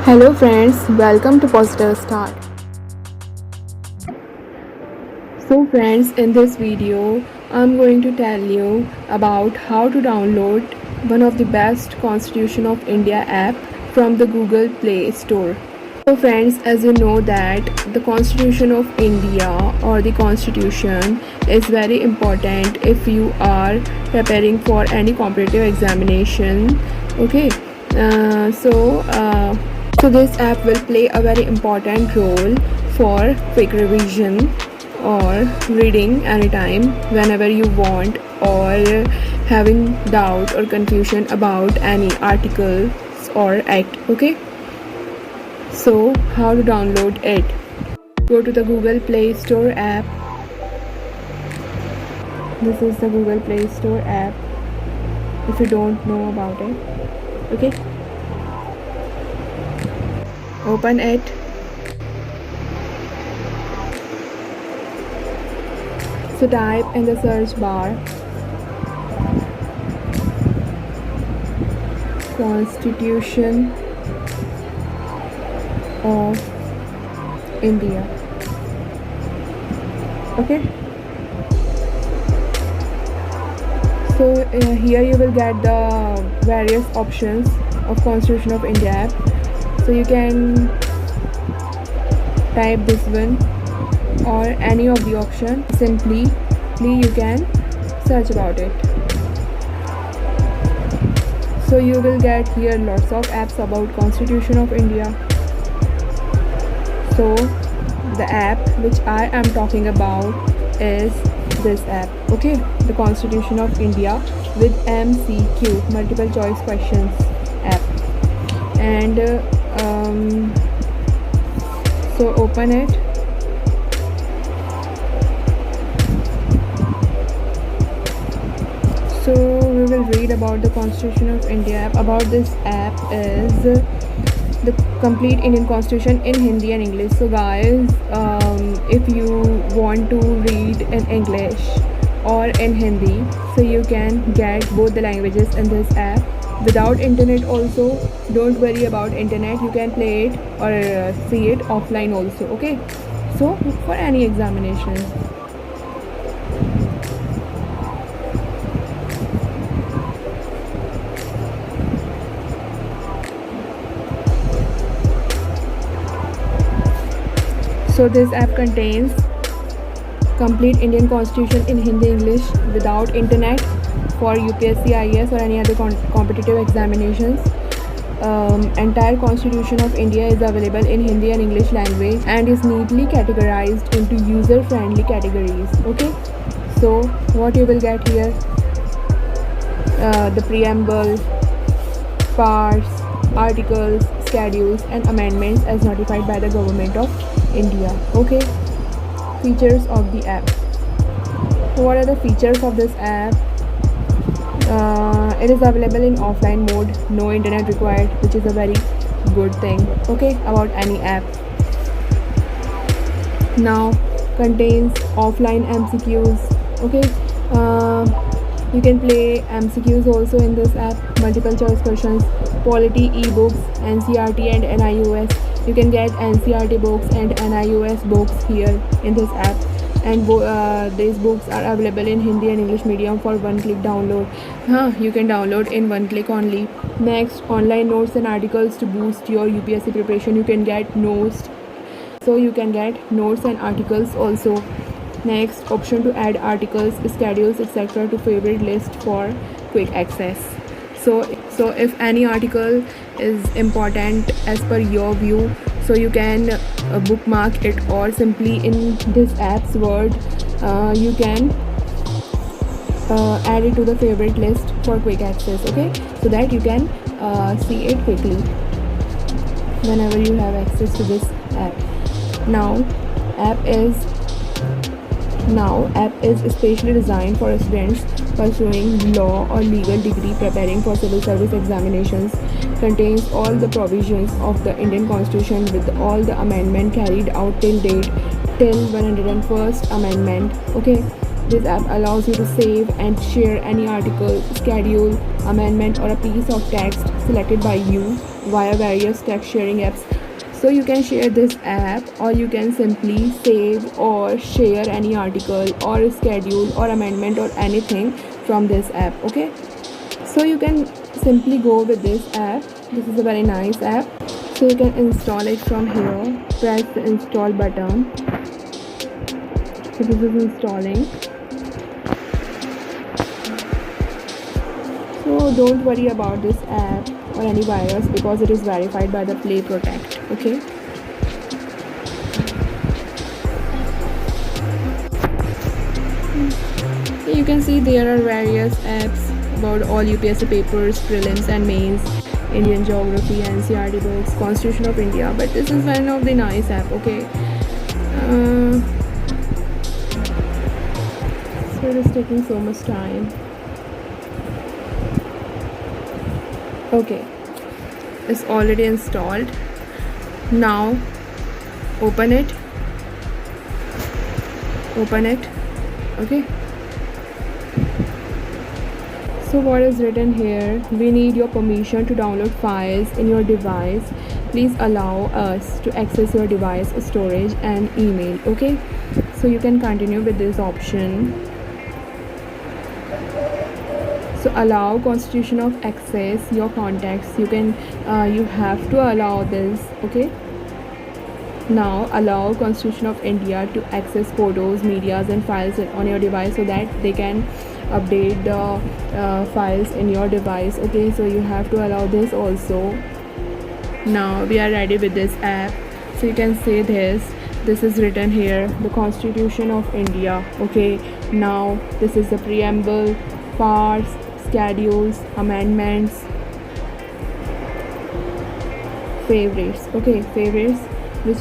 Hello friends, welcome to Positive Start. So friends, in this video, I'm going to tell you about how to download one of the best Constitution of India app from the Google Play Store. So friends, as you know that the Constitution of India or the Constitution is very important if you are preparing for any competitive examination. Okay, so this app will play a very important role for quick revision or reading anytime whenever you want, or having doubt or confusion about any articles or act. Okay, so how to download it? Go to the Google Play Store app. This is the Google Play Store app if you don't know about it. Okay, open it. So type in the search bar Constitution of India. Okay, so here you will get the various options of Constitution of India app. So you can type this one or any of the option. Simply you can search about it. So you will get here lots of apps about Constitution of India. So the app which I am talking about is this app. Okay, the Constitution of India with MCQ, multiple choice questions app. And so open it. So we will read about the Constitution of India app. About this app is the complete Indian Constitution in Hindi and English. So guys, if you want to read in English or in Hindi, so you can get both the languages in this app without internet also. Don't worry about internet, you can play it or see it offline also. Okay, so for any examination. So this app contains complete Indian Constitution in Hindi English without internet for UPSC, IAS or any other competitive examinations. Entire Constitution of India is available in Hindi and English language and is neatly categorized into user-friendly categories. Okay, so what you will get here, the preamble, parts, articles, schedules and amendments as notified by the Government of India. Okay, features of the app. What are the features of this app? It is available in offline mode, no internet required, which is a very good thing. Okay, about any app. Now contains offline MCQs. Okay, you can play MCQs also in this app, multiple choice questions, polity, ebooks, NCERT and NIOS. You can get NCERT books and NIOS books here in this app, and these books are available in Hindi and English medium for one-click download. You can download in one click only. Next, online notes and articles to boost your UPSC preparation. You can get notes, so you can get notes and articles also. Next, option to add articles, schedules, etc. to favorite list for quick access. So if any article is important as per your view, so you can bookmark it, or simply in this app's word you can add it to the favorite list for quick access. Okay, so that you can see it quickly whenever you have access to this app. Now app is especially designed for students pursuing law or legal degree, preparing for civil service examinations. Contains all the provisions of the Indian Constitution with all the amendment carried out till date, till 101st amendment. Okay, this app allows you to save and share any article, schedule, amendment or a piece of text selected by you via various text sharing apps. So you can share this app, or you can simply save or share any article or schedule or amendment or anything from this app. Okay, so you can simply go with this app. This is a very nice app. So you can install it from here. Press the install button. So this is installing. So don't worry about this app or any virus, because it is verified by the Play Protect. Okay, you can see there are various apps about all UPSC papers, prelims and mains, Indian geography, NCERT books, Constitution of India, but this is one of the nice app. Okay, so it is taking so much time. Okay, it's already installed. Now open it. Okay, so what is written here? We need your permission to download files in your device. Please allow us to access your device storage and email. Okay, so you can continue with this option. So allow constitution of access your contacts. You can you have to allow this. Okay, now allow Constitution of India to access photos, medias and files on your device, so that they can update the files in your device. Okay, so you have to allow this also. Now we are ready with this app. So you can say this is written here, the Constitution of India. Okay, now this is the preamble, parts, schedules, amendments, favorites. Okay, favorites, which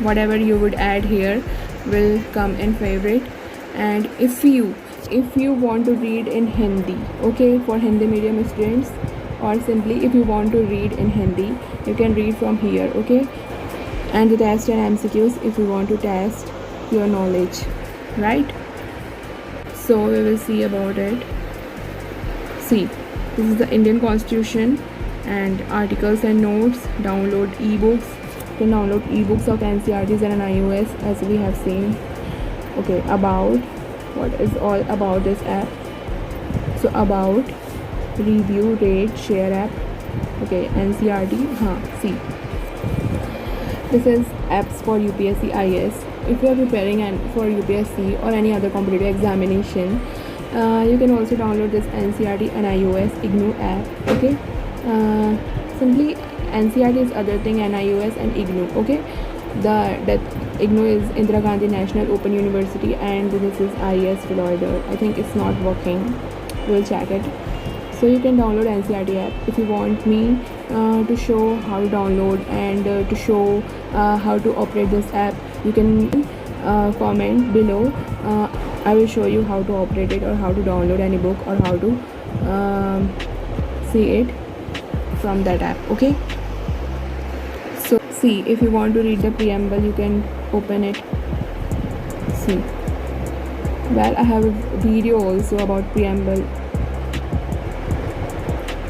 whatever you would add here will come in favorite. And if you want to read in Hindi, okay, for Hindi medium students, or simply if you want to read in Hindi, you can read from here. Okay, and the test and MCQs if you want to test your knowledge, right? So we will see about it. See, this is the Indian Constitution and articles and notes. Download ebooks. You can download ebooks of NCERTs and iOS, as we have seen. Okay, about, what is all about this app? So about, review, rate, share app. Okay, NCERT. See, this is apps for UPSC IS. If you are preparing for UPSC or any other competitive examination, you can also download this NCERT and iOS IGNOU app. Okay, simply NCERT is other thing, and iOS and IGNOU. Okay, that IGNOU is Indira Gandhi National Open University, and this is IS Deloitte. I think it's not working. We'll check it. So you can download NCERT app. If you want me to show how to download and to show how to operate this app, you can comment below. I will show you how to operate it, or how to download any book, or how to see it from that app. Okay, so see, if you want to read the preamble, you can open it. See, well, I have a video also about preamble.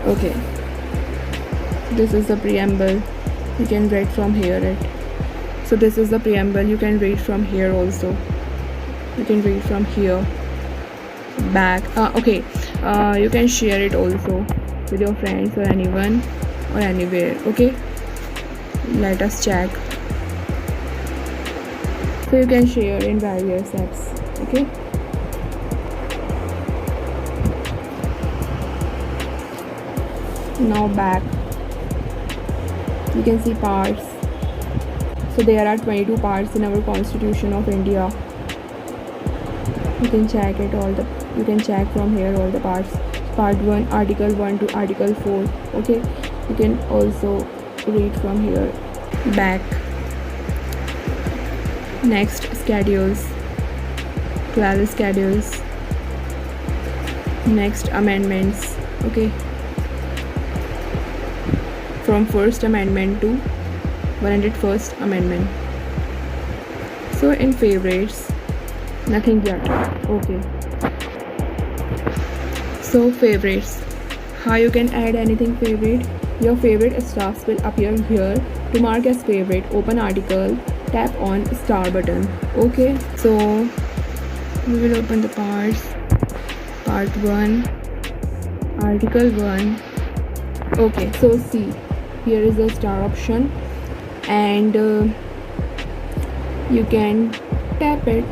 Okay, this is the preamble. You can read from here it. So this is the preamble. You can read from here also. You can read from here, back. Okay, you can share it also with your friends or anyone or anywhere. Okay, let us check. So you can share in various apps. Okay, now back, you can see parts. So there are 22 parts in our Constitution of India. You can check it all the. You can check from here all the parts. Part 1, Article 1 to Article 4. Okay, you can also read from here. Back. Next, schedules. 12 schedules. Next, amendments. Okay, from first amendment to 101st amendment. So in favorites, nothing yet. Okay, so favorites, how you can add anything favorite? Your favorite stars will appear here. To mark as favorite, open article, tap on star button. Okay, so we will open the parts. Part 1, article 1. Okay, so see, here is the star option, and you can tap it.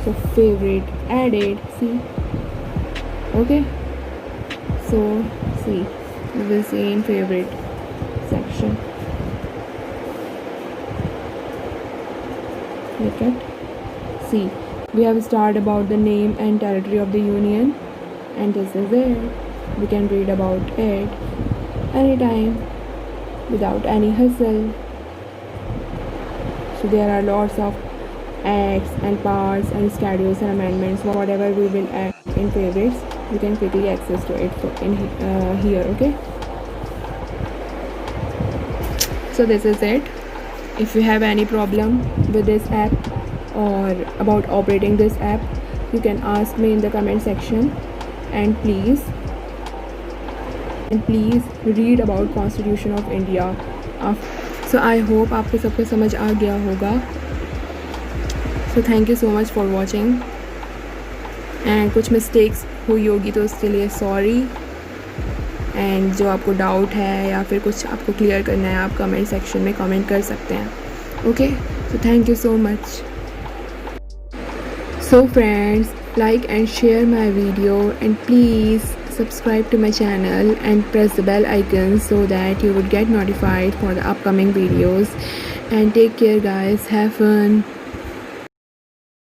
So favorite added, see. Okay, so see, you will see in favorite section. Look at, see, we have started about the name and territory of the union, and this is it. We can read about it anytime without any hassle. So there are lots of acts and parts and schedules and amendments. Whatever we will add in favorites, you can quickly access to it in here. Okay, so this is it. If you have any problem with this app or about operating this app, you can ask me in the comment section, and please read about Constitution of India. So I hope आपको सबको समझ आ गया होगा. So thank you so much for watching. And कुछ mistakes हुई होगी तो उसके लिए सॉरी. एंड जो आपको डाउट है या फिर कुछ आपको क्लियर करना है, आप कमेंट सेक्शन में कमेंट कर सकते हैं. Okay, so thank you so much. So friends, like and share my video, and please subscribe to my channel and press the bell icon so that you would get notified for the upcoming videos. And take care guys, have fun.